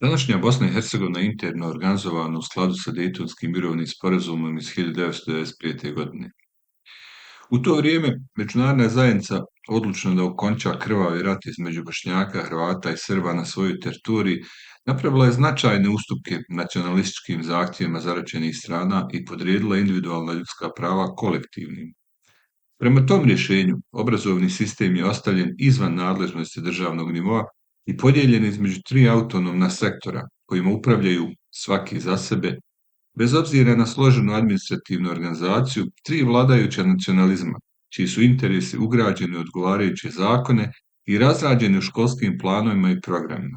Današnja Bosna i Hercegovina je interno organizovana u skladu sa Dejtonskim mirovnim sporazumom iz 1995. godine. U to vrijeme međunarodna zajednica odlučno da okonča krvavi rat između Bošnjaka, Hrvata i Srba na svojoj teritoriji napravila je značajne ustupke nacionalističkim zahtjevima zaraćenih strana i podredila individualna ljudska prava kolektivnim. Prema tom rješenju, obrazovni sistem je ostavljen izvan nadležnosti državnog nivoa i podijeljen između tri autonomna sektora kojima upravljaju svaki za sebe, bez obzira na složenu administrativnu organizaciju, tri vladajuća nacionalizma, čiji su interesi ugrađeni u odgovarajuće zakone i razrađeni u školskim planovima i programima.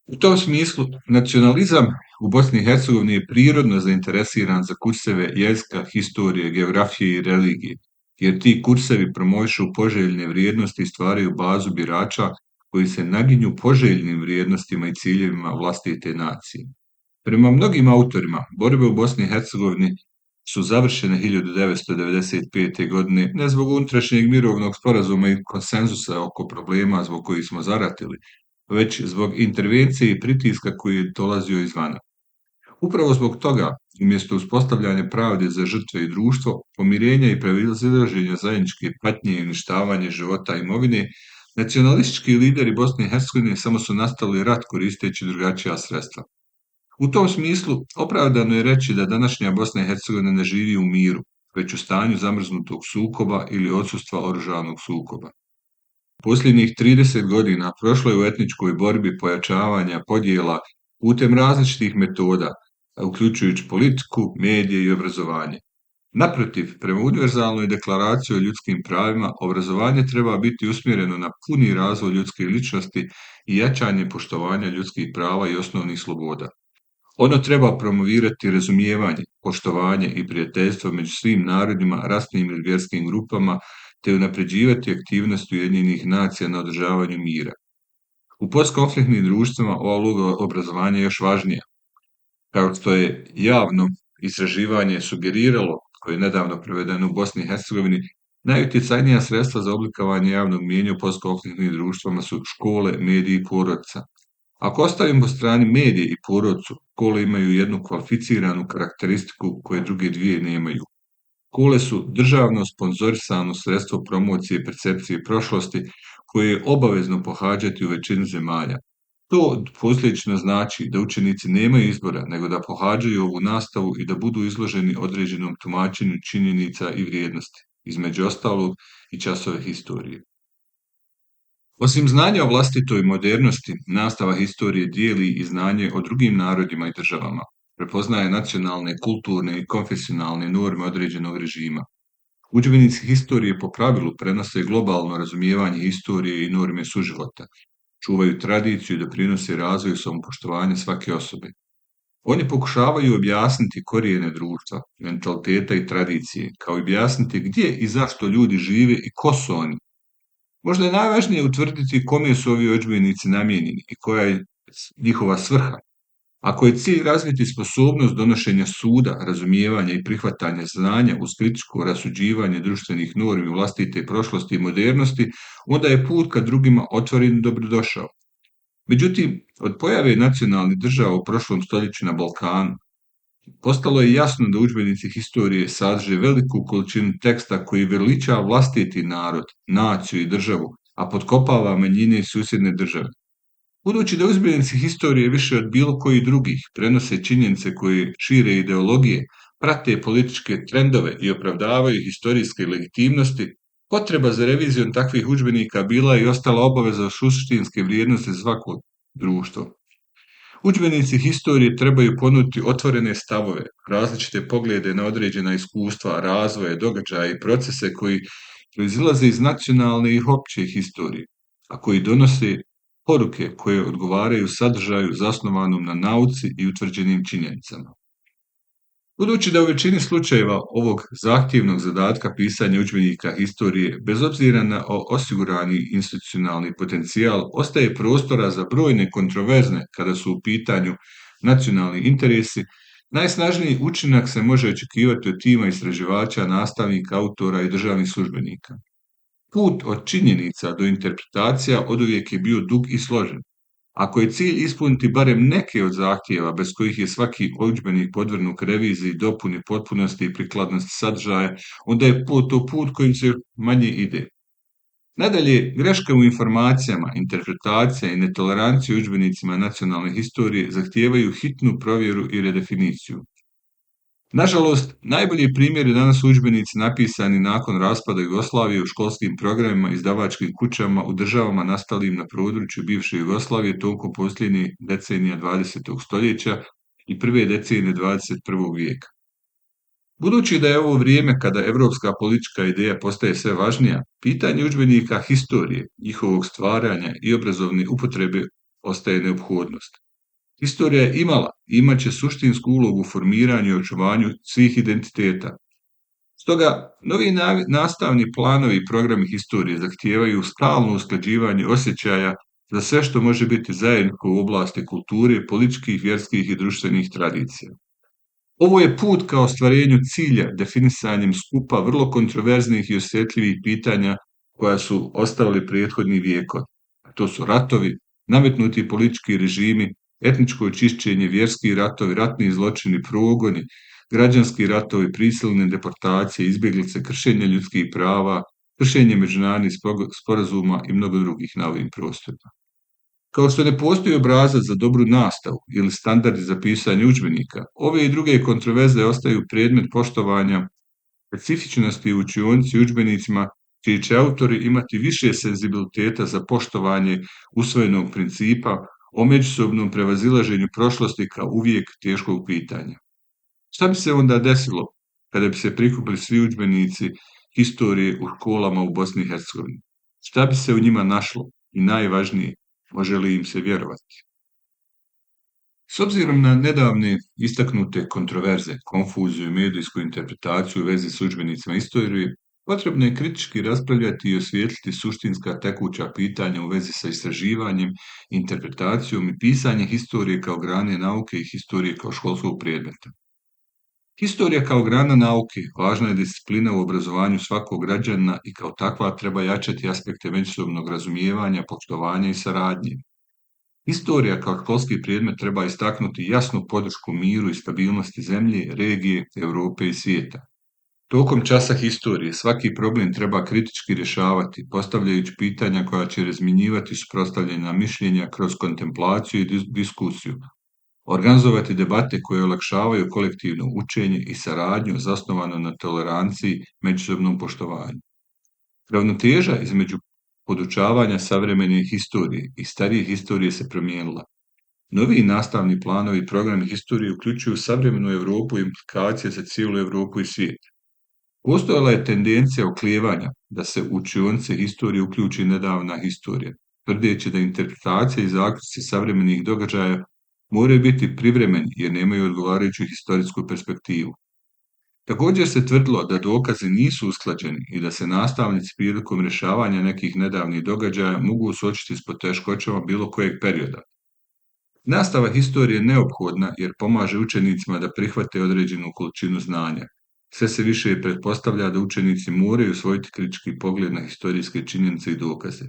U tom smislu, nacionalizam u Bosni i Hercegovini je prirodno zainteresiran za kurseve jezika, historije, geografije i religije, jer ti kursevi promovišu poželjne vrijednosti i stvaraju bazu birača koji se naginju poželjnim vrijednostima i ciljevima vlastite nacije. Prema mnogim autorima, borbe u Bosni i Hercegovini su završene 1995. godine ne zbog unutrašnjeg mirovnog sporazuma i konsenzusa oko problema zbog kojih smo zaratili, već zbog intervencije i pritiska koji je dolazio izvana. Upravo zbog toga, umjesto uspostavljanja pravde za žrtve i društvo, pomirenja i prevazilaženja zajedničke patnje i uništavanje života i imovine, nacionalistički lideri Bosne i Hercegovine samo su nastavili rat koristeći drugačija sredstva. U tom smislu, opravdano je reći da današnja Bosna i Hercegovina ne živi u miru, već u stanju zamrznutog sukoba ili odsustva oružanog sukoba. Posljednjih 30 godina prošlo je u etničkoj borbi pojačavanja podjela putem različitih metoda, uključujući politiku, medije i obrazovanje. Naprotiv, prema univerzalnoj deklaraciji o ljudskim pravima, obrazovanje treba biti usmjereno na puni razvoj ljudske ličnosti i jačanje poštovanja ljudskih prava i osnovnih sloboda. Ono treba promovirati razumijevanje, poštovanje i prijateljstvo među svim narodima, rasnim ili vjerskim grupama, te unapređivati aktivnosti Ujedinjenih nacija na održavanju mira. U postkonfliktnim društvima ova uloga obrazovanja je još važnija. Kao što je javno istraživanje sugeriralo, koje je nedavno provedeno u Bosni i Hercegovini, najutjecajnija sredstva za oblikovanje javnog mijenja u postkonfliktnim društvima su škole, mediji i porodica. Ako ostavimo po strani medije i porodicu, škole imaju jednu kvalificiranu karakteristiku koje druge dvije nemaju. Škole su državno sponzorisano sredstvo promocije i percepcije prošlosti koje je obavezno pohađati u većini zemalja. To posljedično znači da učenici nemaju izbora nego da pohađaju ovu nastavu i da budu izloženi određenom tumačenju činjenica i vrijednosti, između ostalog i časove historije. Osim znanja o vlastitoj modernosti, nastava historije dijeli i znanje o drugim narodima i državama, prepoznaje nacionalne, kulturne i konfesionalne norme određenog režima. Udžbenici historije po pravilu prenose globalno razumijevanje historije i norme suživota, čuvaju tradiciju i doprinose razvoju samopoštovanja svake osobe. Oni pokušavaju objasniti korijene društva, mentaliteta i tradicije, kao i objasniti gdje i zašto ljudi žive i ko su oni. Možda je najvažnije utvrditi kome su ovi udžbenici namijenjeni i koja je njihova svrha. Ako je cilj razviti sposobnost donošenja suda, razumijevanja i prihvatanja znanja uz kritičko rasuđivanje društvenih normi vlastite prošlosti i modernosti, onda je put ka drugima otvoren i dobrodošao. Međutim, od pojave nacionalnih država u prošlom stoljeću na Balkanu, postalo je jasno da udžbenici historije sadrže veliku količinu teksta koji veliča vlastiti narod, naciju i državu, a potkopava manjine i susjedne države. Budući da udžbenici historije više od bilo kojih drugih prenose činjenice koje šire ideologije, prate političke trendove i opravdavaju historijske legitimnosti, potreba za revizijom takvih udžbenika bila je i ostala obaveza suštinske vrijednosti svakog društva. Udžbenici historije trebaju ponuditi otvorene stavove, različite poglede na određena iskustva, razvoje, događaje i procese koji proizilaze iz nacionalne i opće historije, a koji donose poruke koje odgovaraju sadržaju zasnovanom na nauci i utvrđenim činjenicama. Budući da u većini slučajeva ovog zahtjevnog zadatka pisanja udžbenika historije, bez obzira na osigurani institucionalni potencijal, ostaje prostora za brojne kontroverzne kada su u pitanju nacionalni interesi, najsnažniji učinak se može očekivati od tima istraživača, nastavnika, autora i državnih službenika. Put od činjenica do interpretacija oduvijek je bio dug i složen, Ako je cilj ispuniti barem neke od zahtjeva bez kojih je svaki udžbenik podvrgnut reviziji, dopuni potpunosti i prikladnosti sadržaja, onda je to put kojim se manje ide. Nadalje, greške u informacijama, interpretacija i netolerancija u udžbenicima nacionalne historije zahtijevaju hitnu provjeru i redefiniciju. Nažalost, najbolji primjer je danas udžbenici napisani nakon raspada Jugoslavije u školskim programima, izdavačkim kućama u državama nastalim na području bivše Jugoslavije tokom posljednjih decenija 20. stoljeća i prve decenije 21. vijeka. Budući da je ovo vrijeme kada evropska politička ideja postaje sve važnija, pitanje udžbenika historije, njihovog stvaranja i obrazovne upotrebe ostaje neophodnost. Historija je imala i imat će suštinsku ulogu u formiranju i očuvanju svih identiteta. Stoga, novi nastavni planovi i programi historije zahtijevaju stalno usklađivanje osjećaja za sve što može biti zajedničko u oblasti kulture, političkih, vjerskih i društvenih tradicija. Ovo je put ka ostvarenju cilja definisanjem skupa vrlo kontroverznih i osjetljivih pitanja koja su ostavili prethodni vijekovi. To su ratovi, nametnuti politički režimi, etničko čišćenje, vjerski ratovi, ratni zločini, progoni, građanski ratovi, prisilne deportacije, izbjeglice, kršenje ljudskih prava, kršenje međunarodnih sporazuma i mnogo drugih na ovim prostorima. Kao što ne postoji obrazac za dobru nastavu ili standardi za pisanje udžbenika, ove i druge kontroverze ostaju predmet poštovanja specifičnosti u učionici i udžbenicima čiji će autori imati više senzibiliteta za poštovanje usvojenog principa o međusobnom prevazilaženju prošlosti kao uvijek teškog pitanja. Šta bi se onda desilo kada bi se prikupili svi udžbenici historije u školama u Bosni i Hercegovini? Šta bi se u njima našlo? I najvažnije, može li im se vjerovati? S obzirom na nedavne istaknute kontroverze, konfuziju i medijsku interpretaciju u vezi s udžbenicima istorije, potrebno je kritički raspravljati i osvijetliti suštinska tekuća pitanja u vezi sa istraživanjem, interpretacijom i pisanjem historije kao grane nauke i historije kao školskog predmeta. Historija kao grana nauke važna je disciplina u obrazovanju svakog građana i kao takva treba jačati aspekte međusobnog razumijevanja, poštovanja i saradnje. Historija kao školski predmet treba istaknuti jasnu podršku miru i stabilnosti zemlje, regije, Europe i svijeta. Tokom časa historije svaki problem treba kritički rješavati, postavljajući pitanja koja će razmjenjivati suprotstavljena mišljenja kroz kontemplaciju i diskusiju, organizovati debate koje olakšavaju kolektivno učenje i saradnju zasnovano na toleranciji, međusobnom poštovanju. Ravnoteža između podučavanja savremene historije i starije historije se promijenila. Novi nastavni planovi i programi historije uključuju savremenu Europu i implikacije za cijelu Europu i svijet. Postojala je tendencija oklijevanja da se u učionice historije uključi nedavna historija, tvrdeći da interpretacije i zaključci savremenih događaja moraju biti privremeni jer nemaju odgovarajuću historijsku perspektivu. Također se tvrdilo da dokazi nisu usklađeni i da se nastavnici prilikom rješavanja nekih nedavnih događaja mogu suočiti s poteškoćama bilo kojeg perioda. Nastava historije je neophodna jer pomaže učenicima da prihvate određenu količinu znanja. Sve se više pretpostavlja da učenici moraju usvojiti kritički pogled na historijske činjenice i dokaze.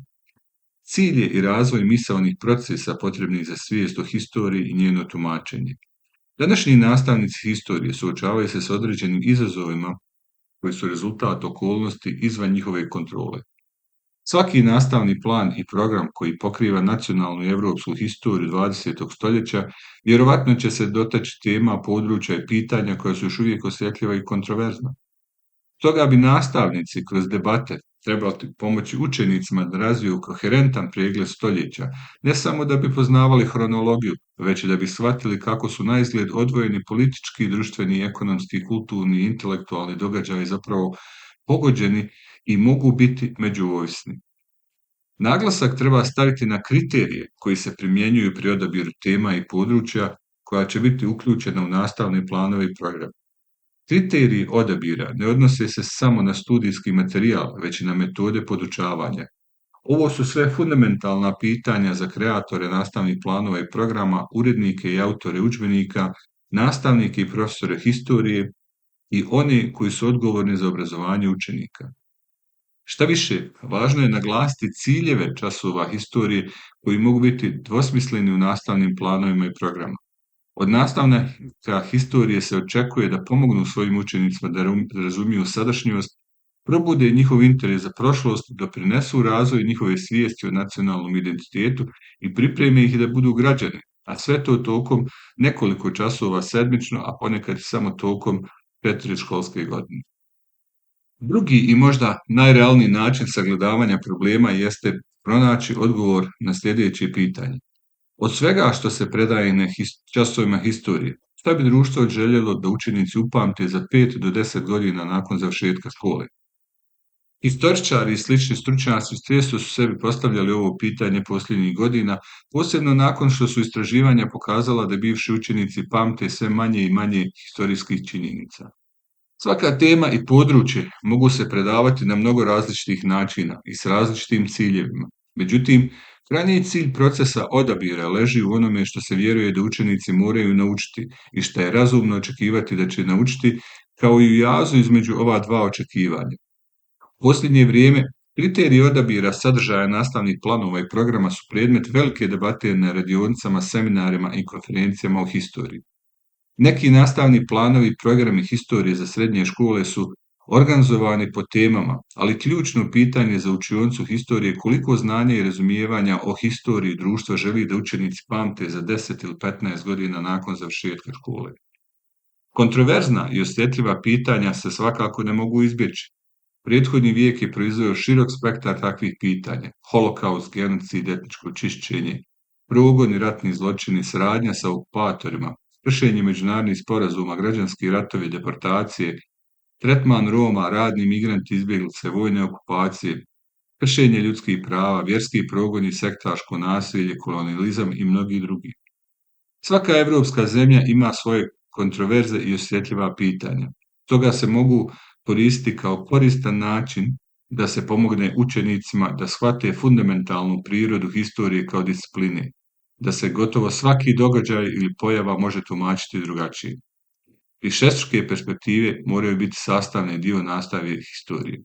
Cilj je i razvoj misaonih procesa potrebnih za svijest o historiji i njeno tumačenje. Današnji nastavnici historije suočavaju se s određenim izazovima koji su rezultat okolnosti izvan njihove kontrole. Svaki nastavni plan i program koji pokriva nacionalnu i evropsku historiju 20. stoljeća vjerovatno će se dotaći tema, područja i pitanja koja su još uvijek osjetljiva i kontroverzna. Stoga bi nastavnici kroz debate trebali pomoći učenicima da razviju koherentan pregled stoljeća, ne samo da bi poznavali hronologiju, već i da bi shvatili kako su naizgled odvojeni politički, društveni, ekonomski, kulturni i intelektualni događaji zapravo pogođeni i mogu biti međuovisni. Naglasak treba staviti na kriterije koji se primjenjuju pri odabiru tema i područja koja će biti uključena u nastavne planove i programe. Kriteriji odabira ne odnose se samo na studijski materijal, već i na metode podučavanja. Ovo su sve fundamentalna pitanja za kreatore nastavnih planova i programa, urednike i autore udžbenika, nastavnike i profesore historije i one koji su odgovorni za obrazovanje učenika. Šta više, važno je naglasiti ciljeve časova historije koji mogu biti dvosmisleni u nastavnim planovima i programima. Od nastavnika historije se očekuje da pomognu svojim učenicima da razumiju sadašnjost, probude njihov interes za prošlost, doprinesu razvoju njihove svijesti o nacionalnom identitetu i pripreme ih da budu građani, a sve to tokom nekoliko časova sedmično, a ponekad i samo tokom 4 školske godine. Drugi i možda najrealniji način sagledavanja problema jeste pronaći odgovor na sljedeće pitanje. Od svega što se predaje na časovima historije, šta bi društvo željelo da učenici upamte za 5 do 10 godina nakon završetka škole? Historičari i slični stručnjaci često su sebi postavljali ovo pitanje posljednjih godina, posebno nakon što su istraživanja pokazala da bivši učenici pamte sve manje i manje historijskih činjenica. Svaka tema i područje mogu se predavati na mnogo različitih načina i s različitim ciljevima. Međutim, krajnji cilj procesa odabira leži u onome što se vjeruje da učenici moraju naučiti i što je razumno očekivati da će naučiti, kao i u jazu između ova dva očekivanja. U posljednje vrijeme kriteriji odabira sadržaja nastavnih planova i programa su predmet velike debate na radionicama, seminarima i konferencijama o historiji. Neki nastavni planovi i programi historije za srednje škole su organizovani po temama, ali ključno pitanje za učionicu historije je koliko znanja i razumijevanja o historiji društva želi da učenici pamte za 10 ili 15 godina nakon završetka škole. Kontroverzna i osjetljiva pitanja se svakako ne mogu izbjeći. Prethodni vijek je proizveo širok spektar takvih pitanja: holokaust, genocid, etničko čišćenje, progon i ratni zločini, saradnja sa okupatorima, kršenje međunarodnih sporazuma, građanski ratovi, deportacije, tretman Roma, radni migranti, izbjeglice, vojne okupacije, kršenje ljudskih prava, vjerski progoni, sektaško nasilje, kolonijalizam i mnogi drugi. Svaka evropska zemlja ima svoje kontroverze i osjetljiva pitanja. Toga se mogu koristiti kao koristan način da se pomogne učenicima da shvate fundamentalnu prirodu historije kao discipline, da se gotovo svaki događaj ili pojava može tumačiti drugačije. Višestruke perspektive moraju biti sastavni dio nastave historije.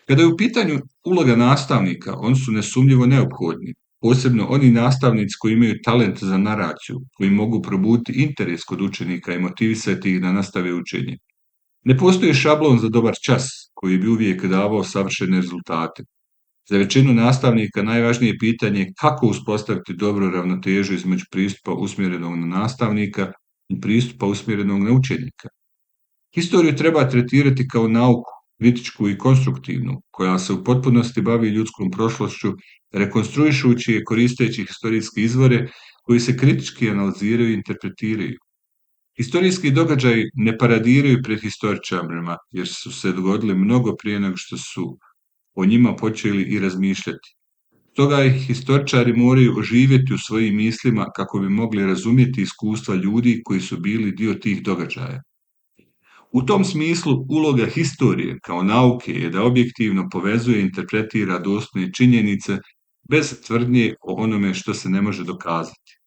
Kada je u pitanju uloga nastavnika, oni su nesumnjivo neophodni, posebno oni nastavnici koji imaju talent za naraciju, koji mogu probuditi interes kod učenika i motivisati ih da nastave učenje. Ne postoji šablon za dobar čas koji bi uvijek davao savršene rezultate. Za većinu nastavnika najvažnije pitanje je kako uspostaviti dobru ravnotežu između pristupa usmjerenog na nastavnika i pristupa usmjerenog na učenika. Historiju treba tretirati kao nauku, kritičku i konstruktivnu, koja se u potpunosti bavi ljudskom prošlošću, rekonstruišući je koristeći historijske izvore koji se kritički analiziraju i interpretiraju. Historijski događaji ne paradiraju pred historičarima, jer su se dogodili mnogo prije nego što su o njima počeli i razmišljati. Stoga ih historičari moraju oživjeti u svojim mislima kako bi mogli razumjeti iskustva ljudi koji su bili dio tih događaja. U tom smislu uloga historije kao nauke je da objektivno povezuje i interpretira dostupne činjenice bez tvrdnje o onome što se ne može dokazati.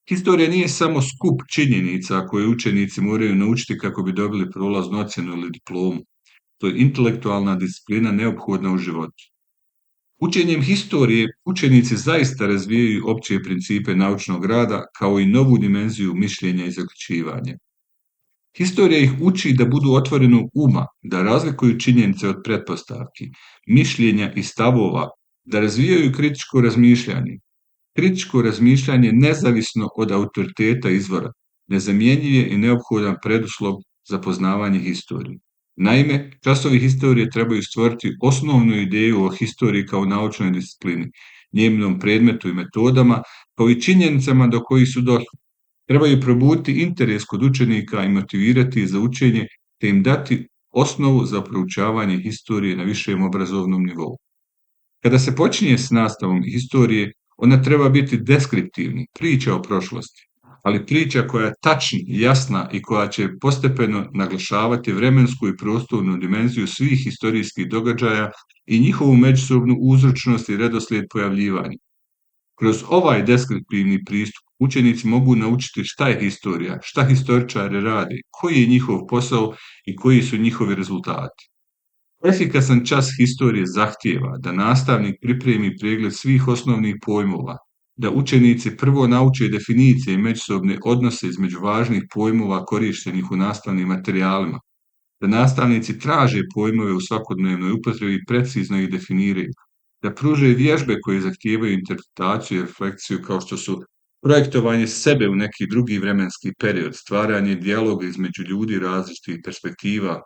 Historija nije samo skup činjenica koje učenici moraju naučiti kako bi dobili prolaznu ocjenu ili diplomu. To je intelektualna disciplina neophodna u životu. Učenjem historije učenici zaista razvijaju opće principe naučnog rada kao i novu dimenziju mišljenja i zaključivanja. Historija ih uči da budu otvorenog uma, da razlikuju činjenice od pretpostavki, mišljenja i stavova, da razvijaju kritičko razmišljanje. Kritičko razmišljanje nezavisno od autoriteta izvora, nezamjenjiv je i neophodan preduslov za poznavanje historije. Naime, časovi historije trebaju stvoriti osnovnu ideju o historiji kao naučnoj disciplini, njenom predmetu i metodama, kao i činjenicama do kojih su došli. Trebaju probuditi interes kod učenika i motivirati za učenje, te im dati osnovu za proučavanje historije na višem obrazovnom nivou. Kada se počinje s nastavom historije, ona treba biti deskriptivna, priča o prošlosti, ali priča koja je tačna, jasna i koja će postepeno naglašavati vremensku i prostornu dimenziju svih historijskih događaja i njihovu međusobnu uzročnost i redoslijed pojavljivanja. Kroz ovaj deskriptivni pristup učenici mogu naučiti šta je historija, šta historičari rade, koji je njihov posao i koji su njihovi rezultati. Efikasan čas historije zahtijeva da nastavnik pripremi pregled svih osnovnih pojmova, da učenici prvo nauče definicije i međusobne odnose između važnih pojmova korištenih u nastavnim materijalima, da nastavnici traže pojmove u svakodnevnoj upotrebi i precizno ih definiraju, da pruže vježbe koje zahtijevaju interpretaciju i refleksiju kao što su projektovanje sebe u neki drugi vremenski period, stvaranje dijaloga između ljudi različitih perspektiva,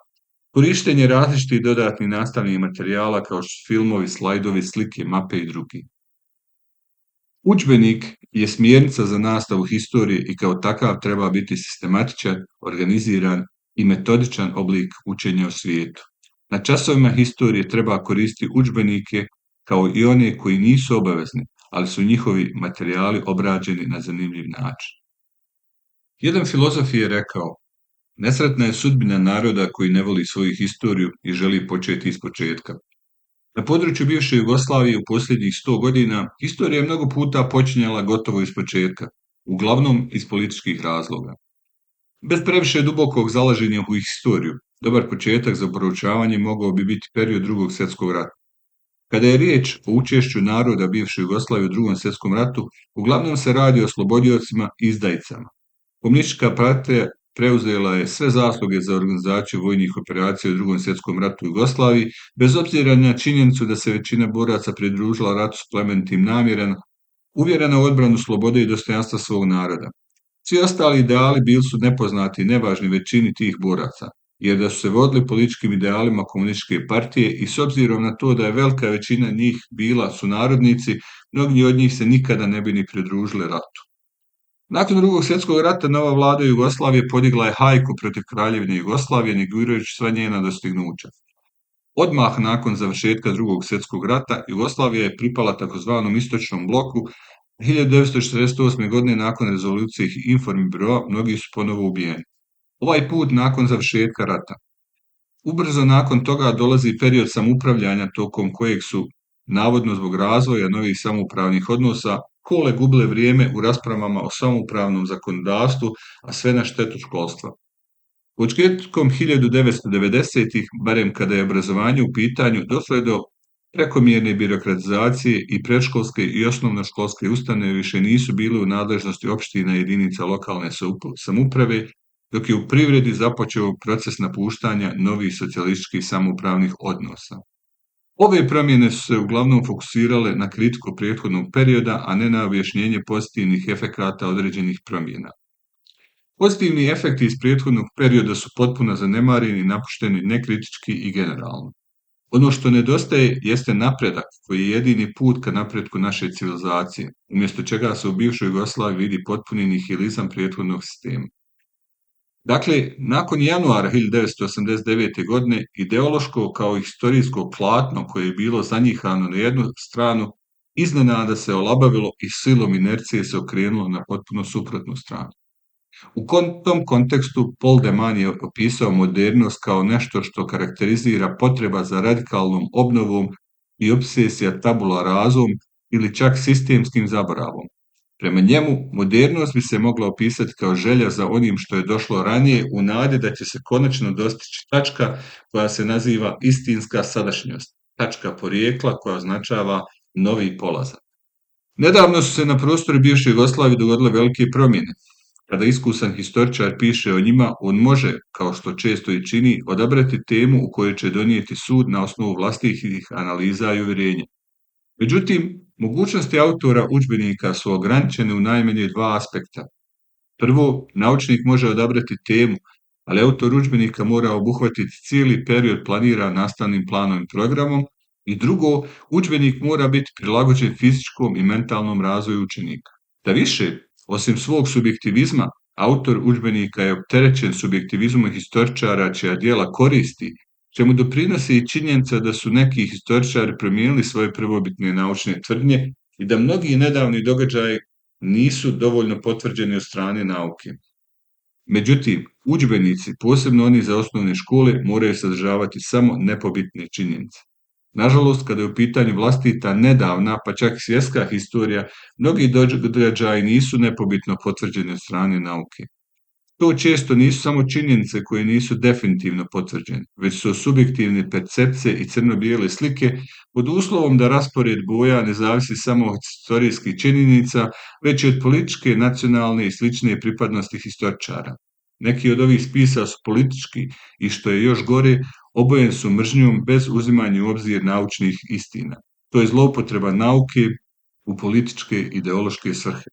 korištenje različitih dodatnih nastavnih materijala kao što su filmovi, slajdovi, slike, mape i drugi. Udžbenik je smjernica za nastavu historije i kao takav treba biti sistematičan, organiziran i metodičan oblik učenja o svijetu. Na časovima historije treba koristiti udžbenike kao i one koji nisu obavezni, ali su njihovi materijali obrađeni na zanimljiv način. Jedan filozof je rekao: nesretna je sudbina naroda koji ne voli svoju historiju i želi početi ispočetka. Na području bivše Jugoslavije u posljednjih 100 godina historija je mnogo puta počinjala gotovo ispočetka, uglavnom iz političkih razloga. Bez previše dubokog zalaženja u historiju, dobar početak za proučavanje mogao bi biti period Drugog svjetskog rata. Kada je riječ o učešću naroda bivše Jugoslavije u Drugom svjetskom ratu, uglavnom se radi o oslobodiocima i izdajicama. Komunistička partija preuzela je sve zasluge za organizaciju vojnih operacija u Drugom svjetskom ratu u Jugoslaviji, bez obzira na činjenicu da se većina boraca pridružila ratu s plemenitim namjerama, uvjerena u odbranu slobode i dostojanstva svog naroda. Svi ostali ideali bili su nepoznati i nevažni većini tih boraca, jer da su se vodili političkim idealima komunističke partije i s obzirom na to da je velika većina njih bila sunarodnici, mnogi od njih se nikada ne bi ni pridružili ratu. Nakon Drugog svjetskog rata nova vlada Jugoslavije podigla je hajku protiv Kraljevine Jugoslavije, negirajući sva njena dostignuća. Odmah nakon završetka Drugog svjetskog rata Jugoslavija je pripala takozvanom istočnom bloku. 1948. godine nakon rezolucije Informbiroa mnogi su ponovo ubijeni. Ovaj put nakon završetka rata. Ubrzo nakon toga dolazi period samoupravljanja tokom kojeg su, navodno zbog razvoja novih samoupravnih odnosa, škole gubile vrijeme u raspravama o samoupravnom zakonodavstvu, a sve na štetu školstva. Početkom 1990-ih, barem kada je obrazovanje u pitanju, došlo je do prekomjerne birokratizacije i predškolske i osnovnoškolske ustanove više nisu bile u nadležnosti opština i jedinica lokalne samouprave, dok je u privredi započeo proces napuštanja novih socijalističkih samoupravnih odnosa. Ove promjene su se uglavnom fokusirale na kritiku prethodnog perioda, a ne na objašnjenje pozitivnih efekata određenih promjena. Pozitivni efekti iz prethodnog perioda su potpuno zanemareni, napušteni nekritički i generalno. Ono što nedostaje jeste napredak, koji je jedini put ka napretku naše civilizacije, umjesto čega se u bivšoj Jugoslaviji vidi potpuni nihilizam prethodnog sistema. Dakle, nakon januara 1989. godine, ideološko kao i historijsko platno koje je bilo zanjihano na jednu stranu, iznenada se olabavilo i silom inercije se okrenulo na potpuno suprotnu stranu. U tom kontekstu Paul de Man je opisao modernost kao nešto što karakterizira potreba za radikalnom obnovom i obsesija tabula razum ili čak sistemskim zaboravom. Prema njemu, modernost bi se mogla opisati kao želja za onim što je došlo ranije u nadi da će se konačno dostići tačka koja se naziva istinska sadašnjost, tačka porijekla koja označava novi polazak. Nedavno su se na prostoru bivše Jugoslavije dogodile velike promjene. Kada iskusan historičar piše o njima, on može, kao što često i čini, odabrati temu u kojoj će donijeti sud na osnovu vlastitih analiza i uvjerenja. Međutim, mogućnosti autora udžbenika su ograničene u najmanje dva aspekta. Prvo, naučnik može odabrati temu, ali autor udžbenika mora obuhvatiti cijeli period planiran nastavnim planom i programom, i drugo, udžbenik mora biti prilagođen fizičkom i mentalnom razvoju učenika. Da više, osim svog subjektivizma, autor udžbenika je opterećen subjektivizmom historičara čija djela koristi, čemu doprinosi i činjenica da su neki historičari promijenili svoje prvobitne naučne tvrdnje i da mnogi nedavni događaji nisu dovoljno potvrđeni od strane nauke. Međutim, udžbenici, posebno oni za osnovne škole, moraju sadržavati samo nepobitne činjenice. Nažalost, kada je u pitanju vlastita nedavna, pa čak i svjetska historija, mnogi događaji nisu nepobitno potvrđeni od strane nauke. To često nisu samo činjenice koje nisu definitivno potvrđene, već su subjektivne percepcije i crno-bijele slike pod uslovom da raspored boja ne zavisi samo od historijskih činjenica, već i od političke, nacionalne i slične pripadnosti historičara. Neki od ovih spisa su politički i što je još gore, obojeni su mržnjom bez uzimanja u obzir naučnih istina. To je zloupotreba nauke u političke ideološke svrhe.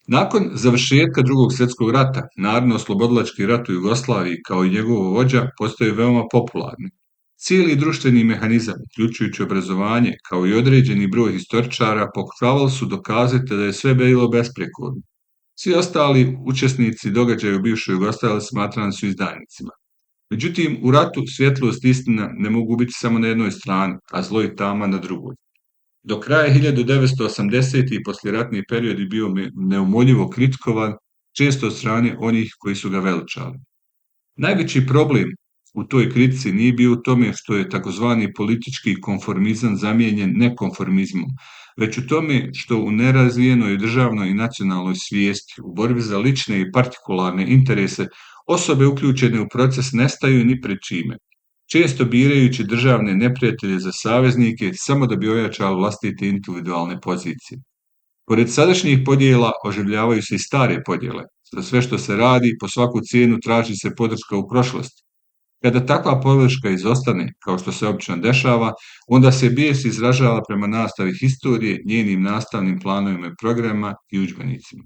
Nakon završetka Drugog svjetskog rata, Narodno-oslobodilački rat u Jugoslaviji kao i njegovo vođa postaju veoma popularni. Cijeli društveni mehanizam, uključujući obrazovanje, kao i određeni broj historičara, pokušavali su dokazati da je sve bilo besprekorno. Svi ostali učesnici događaja u bivšoj Jugoslaviji smatrani su izdajnicima. Međutim, u ratu svjetlost i istina ne mogu biti samo na jednoj strani, a zlo i tama na drugoj. Do kraja 1980. i poslijeratni period je bio neumoljivo kritikovan, često od strane onih koji su ga veličali. Najveći problem u toj kritici nije bio u tome što je takozvani politički konformizam zamijenjen nekonformizmom, već u tome što u nerazvijenoj državnoj i nacionalnoj svijesti, u borbi za lične i partikularne interese, osobe uključene u proces nestaju ni pred čime, često birajući državne neprijatelje za saveznike samo da bi ojačali vlastite individualne pozicije. Pored sadašnjih podjela oživljavaju se i stare podjele. Za sve što se radi, po svaku cijenu traži se podrška u prošlosti. Kada takva podrška izostane, kao što se obično dešava, onda se bijes izražava prema nastavi historije, njenim nastavnim planovima i programima i udžbenicima.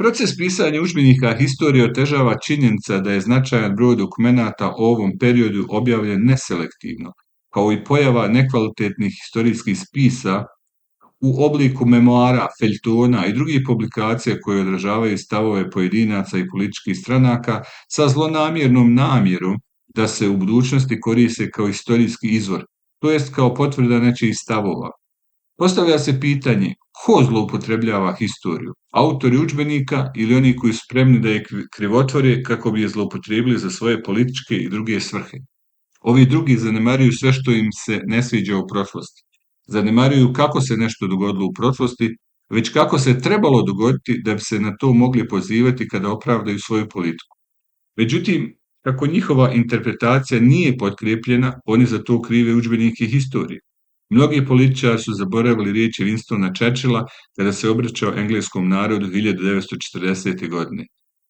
Proces pisanja udžbenika historije otežava činjenica da je značajan broj dokumenata o ovom periodu objavljen neselektivno, kao i pojava nekvalitetnih historijskih spisa u obliku memoara, feljtona i drugih publikacija koje odražavaju stavove pojedinaca i političkih stranaka sa zlonamjernom namjerom da se u budućnosti koriste kao historijski izvor, to jest kao potvrda nečijih stavova. Postavlja se pitanje ko zloupotrebljava historiju, autori udžbenika ili oni koji su spremni da je krivotvore kako bi je zloupotrijebili za svoje političke i druge svrhe. Ovi drugi zanemaruju sve što im se ne sviđa u prošlosti. Zanemaruju kako se nešto dogodilo u prošlosti, već kako se trebalo dogoditi da bi se na to mogli pozivati kada opravdaju svoju politiku. Međutim, kako njihova interpretacija nije potkrijepljena, oni za to krive udžbenike historije. Mnogi političari su zaboravili riječi Winstona Churchilla kada se obraćao engleskom narodu 1940. godine.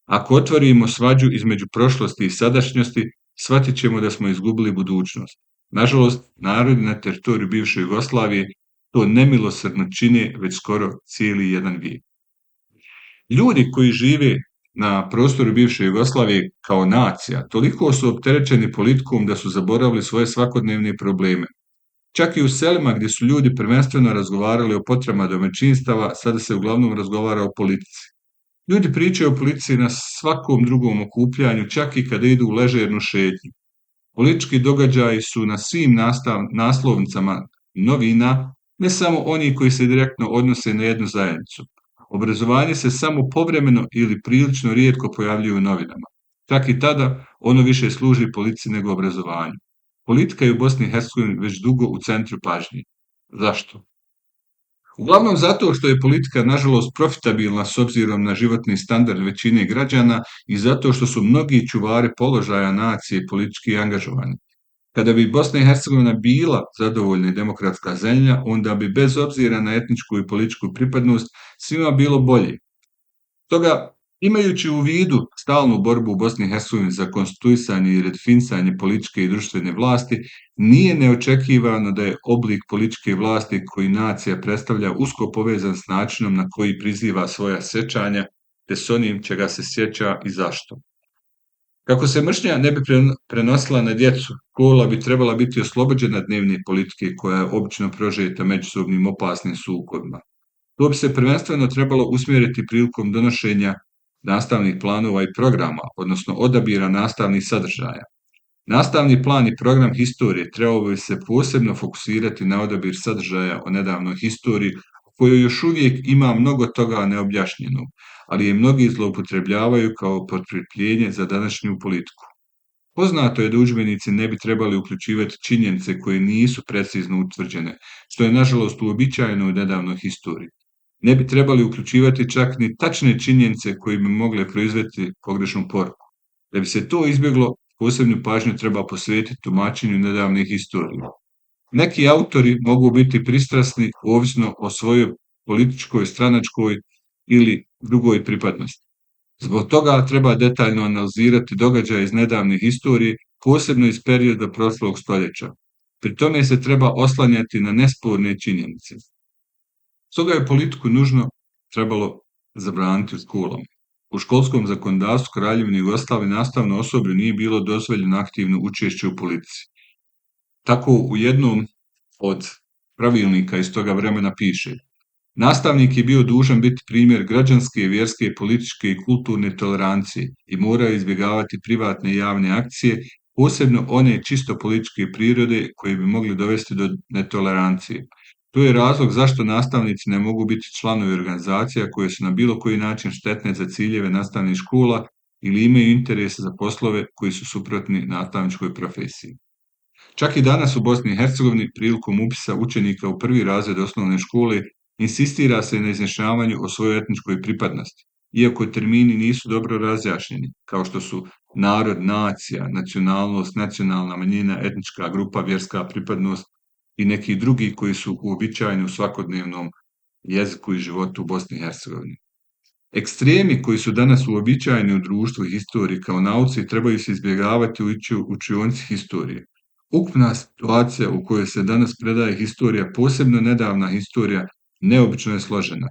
Ako otvorimo svađu između prošlosti i sadašnjosti, shvatit ćemo da smo izgubili budućnost. Nažalost, narodi na teritoriju bivše Jugoslavije to nemilosrdno čine već skoro cijeli jedan vijek. Ljudi koji žive na prostoru bivše Jugoslavije kao nacija toliko su opterećeni politikom da su zaboravili svoje svakodnevne probleme. Čak i u selima gdje su ljudi prvenstveno razgovarali o potrebama domaćinstava, sada se uglavnom razgovara o politici. Ljudi pričaju o politici na svakom drugom okupljanju, čak i kada idu u ležernu šetnju. Politički događaji su na svim naslovnicama novina, ne samo oni koji se direktno odnose na jednu zajednicu. Obrazovanje se samo povremeno ili prilično rijetko pojavljuje u novinama. Čak i tada ono više služi politici nego obrazovanju. Politika je u Bosni i Hercegovini već dugo u centru pažnje. Zašto? Uglavnom zato što je politika nažalost profitabilna s obzirom na životni standard većine građana i zato što su mnogi čuvari položaja nacije politički angažovani. Kada bi Bosna i Hercegovina bila zadovoljna i demokratska zemlja, onda bi bez obzira na etničku i političku pripadnost svima bilo bolje. Stoga, imajući u vidu stalnu borbu u Bosni i Hercegovini za konstituisanje i redefinisanje političke i društvene vlasti, nije neočekivano da je oblik političke vlasti koji nacija predstavlja usko povezan s načinom na koji priziva svoja sjećanja, te s onim čega se sjeća i zašto. Kako se mržnja ne bi prenosila na djecu, škola bi trebala biti oslobođena dnevne politike koja je obično prožeta međusobnim opasnim sukobima. To bi se prvenstveno trebalo usmjeriti prilikom donošenja nastavnih planova i programa, odnosno odabira nastavnih sadržaja. Nastavni plan i program historije trebao bi se posebno fokusirati na odabir sadržaja o nedavnoj historiji, u kojoj još uvijek ima mnogo toga neobjašnjenog, ali je mnogi zloupotrebljavaju kao potkrijepljenje za današnju politiku. Poznato je da udžbenici ne bi trebali uključivati činjenice koje nisu precizno utvrđene, što je nažalost uobičajeno u nedavnoj historiji. Ne bi trebali uključivati čak ni tačne činjenice koje bi mogle proizvesti pogrešnu poruku. Da bi se to izbjeglo, posebnu pažnju treba posvetiti tumačenju nedavnih historija. Neki autori mogu biti pristrasni ovisno o svojoj političkoj, stranačkoj ili drugoj pripadnosti. Zbog toga treba detaljno analizirati događaje iz nedavne historije, posebno iz perioda prošlog stoljeća. Pri tome se treba oslanjati na nesporne činjenice. Stoga je politiku nužno trebalo zabraniti u školama. U školskom zakonodavstvu Kraljevine Jugoslavije nastavno osoblje nije bilo dozvoljeno aktivno učešće u politici. Tako u jednom od pravilnika iz toga vremena piše: nastavnik je bio dužan biti primjer građanske, vjerske, političke i kulturne tolerancije i morao izbjegavati privatne i javne akcije, posebno one čisto političke prirode koje bi mogli dovesti do netolerancije. To je razlog zašto nastavnici ne mogu biti članovi organizacija koje su na bilo koji način štetne za ciljeve nastavnih škola ili imaju interese za poslove koji su suprotni nastavničkoj profesiji. Čak i danas u Bosni i Hercegovini prilikom upisa učenika u prvi razred osnovne škole insistira se na izjašnjavanju o svojoj etničkoj pripadnosti, iako termini nisu dobro razjašnjeni, kao što su narod, nacija, nacionalnost, nacionalna manjina, etnička grupa, vjerska pripadnost i neki drugi koji su uobičajeni u svakodnevnom jeziku i životu u Bosni i Hercegovini. Ekstremi koji su danas uobičajeni u društvu i historiji kao nauci trebaju se izbjegavati u učionici historije. Ukupna situacija u kojoj se danas predaje historija, posebno nedavna historija, neobično je složena.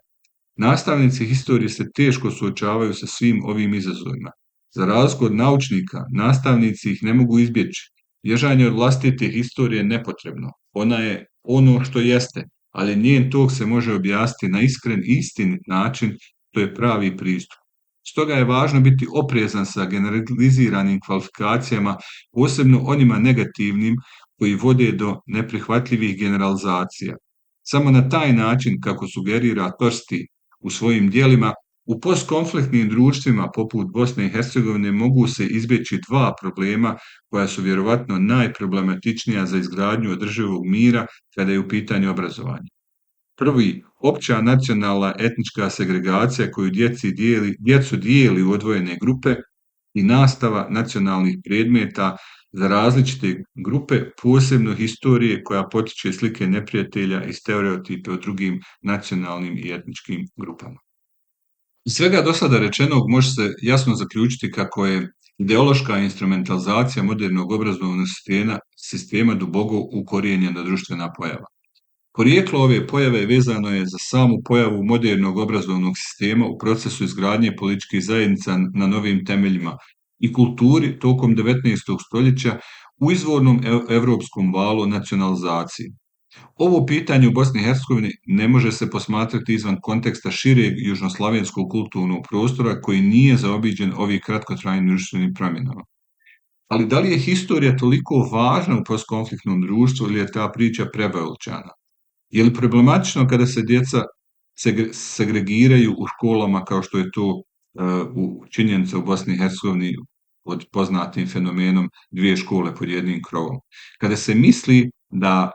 Nastavnici historije se teško suočavaju sa svim ovim izazovima. Za razliku od naučnika, nastavnici ih ne mogu izbjeći. Bježanje od vlastite historije je nepotrebno. Ona je ono što jeste, ali njen tok se može objasniti na iskren i istinit način, to je pravi pristup. Stoga je važno biti oprezan sa generaliziranim kvalifikacijama, posebno onima negativnim koji vode do neprihvatljivih generalizacija. Samo na taj način, kako sugerira Torsti u svojim dijelima, u postkonfliktnim društvima poput Bosne i Hercegovine mogu se izbjeći dva problema koja su vjerovatno najproblematičnija za izgradnju održivog mira kada je u pitanju obrazovanje. Prvi, opća nacionalna etnička segregacija koju djecu dijeli u odvojene grupe i nastava nacionalnih predmeta za različite grupe, posebno historije koja potiče slike neprijatelja i stereotipe o drugim nacionalnim i etničkim grupama. Iz svega do sada rečenog može se jasno zaključiti kako je ideološka instrumentalizacija modernog obrazovnog sistema duboko ukorijenjena društvena pojava. Porijeklo ove pojave vezano je za samu pojavu modernog obrazovnog sistema u procesu izgradnje političkih zajednica na novim temeljima i kulturi tokom 19. stoljeća u izvornom evropskom valu nacionalizacije. Ovo pitanje u Bosni i Hercegovini ne može se posmatrati izvan konteksta šireg južnoslavenskog kulturnog prostora koji nije zaobiđen ovih kratkotrajnim društvenim promjenama. Ali da li je historija toliko važna u postkonfliktnom društvu ili je ta priča preuveličana? Je li problematično kada se djeca segregiraju u školama kao što je to činjenica u Bosni i Hercegovini pod poznatim fenomenom dvije škole pod jednim krovom? Kada se misli da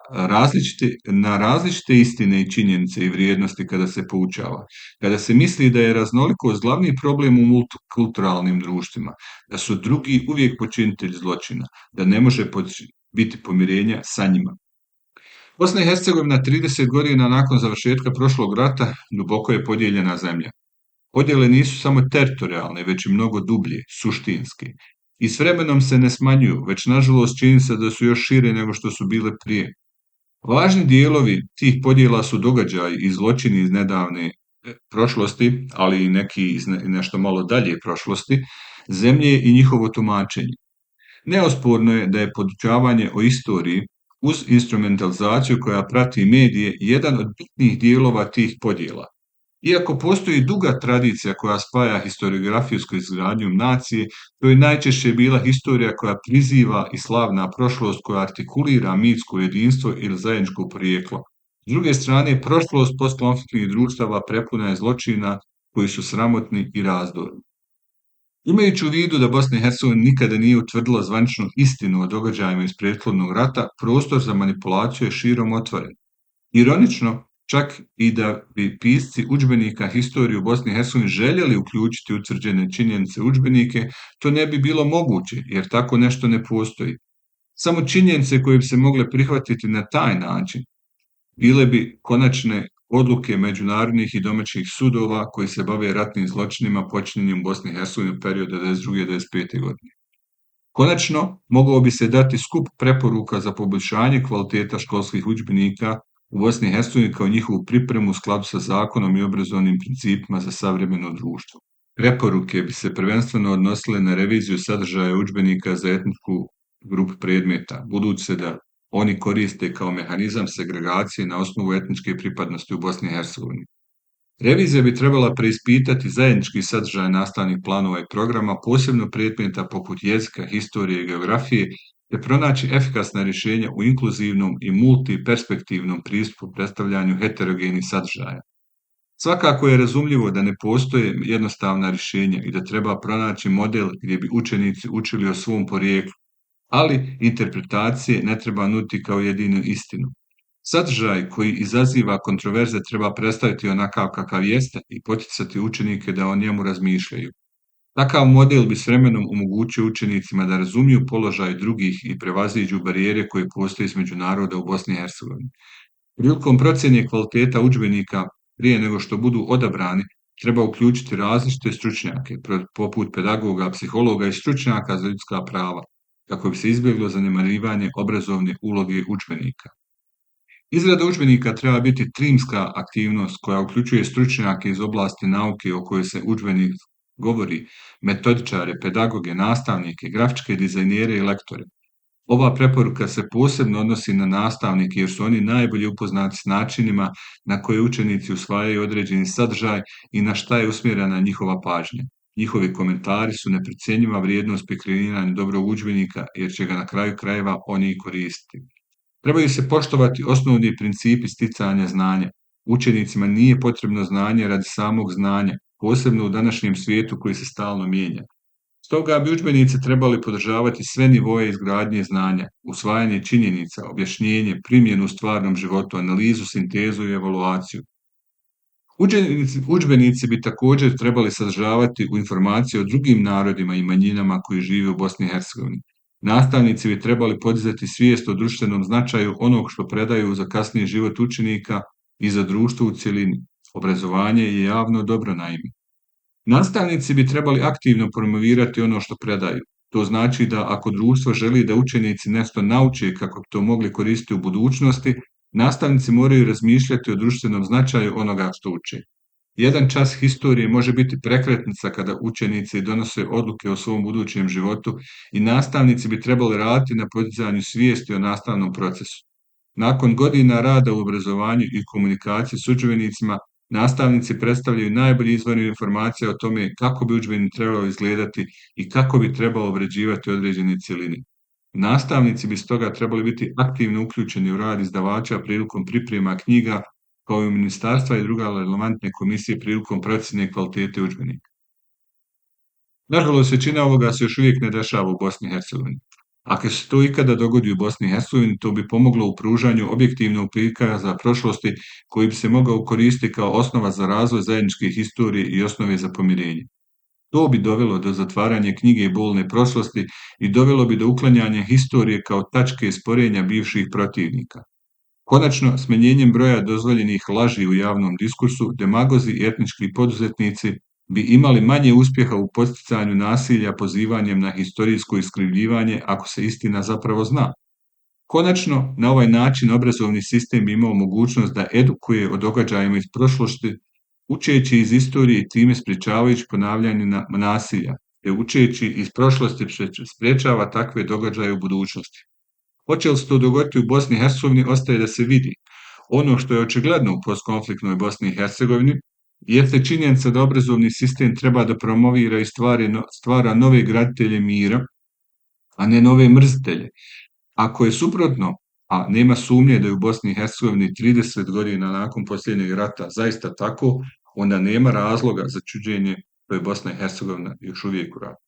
na različite istine i činjenice i vrijednosti kada se poučava, kada se misli da je raznolikost glavni problem u multikulturalnim društvima, da su drugi uvijek počinitelji zločina, da ne može biti pomirenja sa njima. Bosna i Hercegovina 30 godina nakon završetka prošlog rata duboko je podijeljena zemlja. Podjele nisu samo teritorijalne, već i mnogo dublje, suštinske. I s vremenom se ne smanjuju, već nažalost čini se da su još šire nego što su bile prije. Važni dijelovi tih podjela su događaji i zločini iz nedavne prošlosti, ali i neki iz nešto malo dalje prošlosti, zemlje i njihovo tumačenje. Neosporno je da je podučavanje o istoriji uz instrumentalizaciju koja prati medije jedan od bitnih dijelova tih podjela. Iako postoji duga tradicija koja spaja historiografijsku izgradnju nacije, to je najčešće bila historija koja priziva i slavna prošlost koja artikulira mitsko jedinstvo ili zajedničko porijeklo. S druge strane, prošlost postkonfliktnih društava prepuna je zločina koji su sramotni i razdorni. Imajući u vidu da Bosna i Hercegovina nikada nije utvrdila zvaničnu istinu o događajima iz prethodnog rata, prostor za manipulaciju je širom otvoren. Ironično, Čak i da bi pisci udžbenika historije u Bosni i Hercegovini željeli uključiti utvrđene činjenice u udžbenike, to ne bi bilo moguće, jer tako nešto ne postoji. Samo činjenice koje bi se mogle prihvatiti na taj način bile bi konačne odluke međunarodnih i domaćih sudova koji se bave ratnim zločinima počinjenim u Bosni i Hercegovini u periodu 1992. do 1995. godine. Konačno, mogao bi se dati skup preporuka za poboljšanje kvaliteta školskih udžbenika u Bosni i Hercegovini kao njihovu pripremu u skladu sa zakonom i obrazovnim principima za savremeno društvo. Preporuke bi se prvenstveno odnosile na reviziju sadržaja udžbenika za etničku grupu predmeta, budući se da oni koriste kao mehanizam segregacije na osnovu etničke pripadnosti u Bosni i Hercegovini. Revizija bi trebala preispitati zajednički sadržaj nastavnih planova i programa, posebno predmeta poput jezika, historije i geografije, te pronaći efikasna rješenja u inkluzivnom i multiperspektivnom pristupu predstavljanju heterogenih sadržaja. Svakako je razumljivo da ne postoje jednostavna rješenja i da treba pronaći model gdje bi učenici učili o svom porijeklu, ali interpretacije ne treba nuditi kao jedinu istinu. Sadržaj koji izaziva kontroverze treba predstaviti onakav kakav jeste i poticati učenike da o njemu razmišljaju. Takav model bi s vremenom omogućio učenicima da razumiju položaj drugih i prevaziđu barijere koje postoje između naroda u Bosni i Hercegovini. Prilikom procjene kvaliteta udžbenika prije nego što budu odabrani, treba uključiti različite stručnjake, poput pedagoga, psihologa i stručnjaka za ljudska prava, kako bi se izbjeglo zanemarivanje obrazovne uloge udžbenika. Izrada udžbenika treba biti timska aktivnost koja uključuje stručnjake iz oblasti nauke o kojoj se udžbenik govori, metodičare, pedagoge, nastavnike, grafičke dizajnere i lektore. Ova preporuka se posebno odnosi na nastavnike jer su oni najbolje upoznati s načinima na koje učenici usvajaju određeni sadržaj i na šta je usmjerena njihova pažnja. Njihovi komentari su neprocjenjiva vrijednost pri kreiranju dobrog udžbenika jer će ga na kraju krajeva oni i koristiti. Trebaju se poštovati osnovni principi sticanja znanja. Učenicima nije potrebno znanje radi samog znanja, posebno u današnjem svijetu koji se stalno mijenja. Stoga bi udžbenici trebali podržavati sve nivoe izgradnje znanja, usvajanje činjenica, objašnjenje, primjenu u stvarnom životu, analizu, sintezu i evaluaciju. Udžbenici bi također trebali sadržavati u informacije o drugim narodima i manjinama koji žive u Bosni i Hercegovini. Nastavnici bi trebali podizati svijest o društvenom značaju onog što predaju za kasniji život učenika i za društvo u cjelini. Obrazovanje je javno dobro naime. Nastavnici bi trebali aktivno promovirati ono što predaju. To znači da ako društvo želi da učenici nešto nauče kako bi to mogli koristiti u budućnosti, nastavnici moraju razmišljati o društvenom značaju onoga što uče. Jedan čas historije može biti prekretnica kada učenici donose odluke o svom budućem životu i nastavnici bi trebali raditi na podizanju svijesti o nastavnom procesu. Nakon godina rada u obrazovanju i komunikaciji s udžbenicima, nastavnici predstavljaju najbolji izvor informacija o tome kako bi udžbenik trebao izgledati i kako bi trebalo obrađivati određene cjeline. Nastavnici bi stoga trebali biti aktivno uključeni u rad izdavača prilikom priprema knjiga, kao i ministarstva i druga relevantne komisije prilikom procjene kvalitete udžbenika. Nažalost, većina ovoga se još uvijek ne dešava u Bosni i Hercegovini. Ako se to ikada dogodi u Bosni i Hercegovini, to bi pomoglo u pružanju objektivnog prikaza prošlosti koji bi se mogao koristiti kao osnova za razvoj zajedničke historije i osnove za pomirenje. To bi dovelo do zatvaranja knjige bolne prošlosti i dovelo bi do uklanjanja historije kao tačke sporenja bivših protivnika. Konačno, smanjenjem broja dozvoljenih laži u javnom diskursu, demagozi i etnički poduzetnici bi imali manje uspjeha u posticanju nasilja pozivanjem na historijsko iskrivljivanje ako se istina zapravo zna. Konačno, na ovaj način obrazovni sistem bi imao mogućnost da edukuje o događajima iz prošlosti, učeći iz istorije i time sprječavajući ponavljanje nasilja, te učeći iz prošlosti sprječava takve događaje u budućnosti. Hoće li se to dogoditi u Bosni i Hercegovini ostaje da se vidi. Ono što je očigledno u postkonfliktnoj Bosni i Hercegovini jeste činjenica da obrazovni sistem treba da promovira i stvara nove graditelje mira, a ne nove mrzitelje. Ako je suprotno, a nema sumnje da je u Bosni i Hercegovini 30 godina nakon posljednjeg rata zaista tako, onda nema razloga za čuđenje što je Bosna i Hercegovina još uvijek u ratu.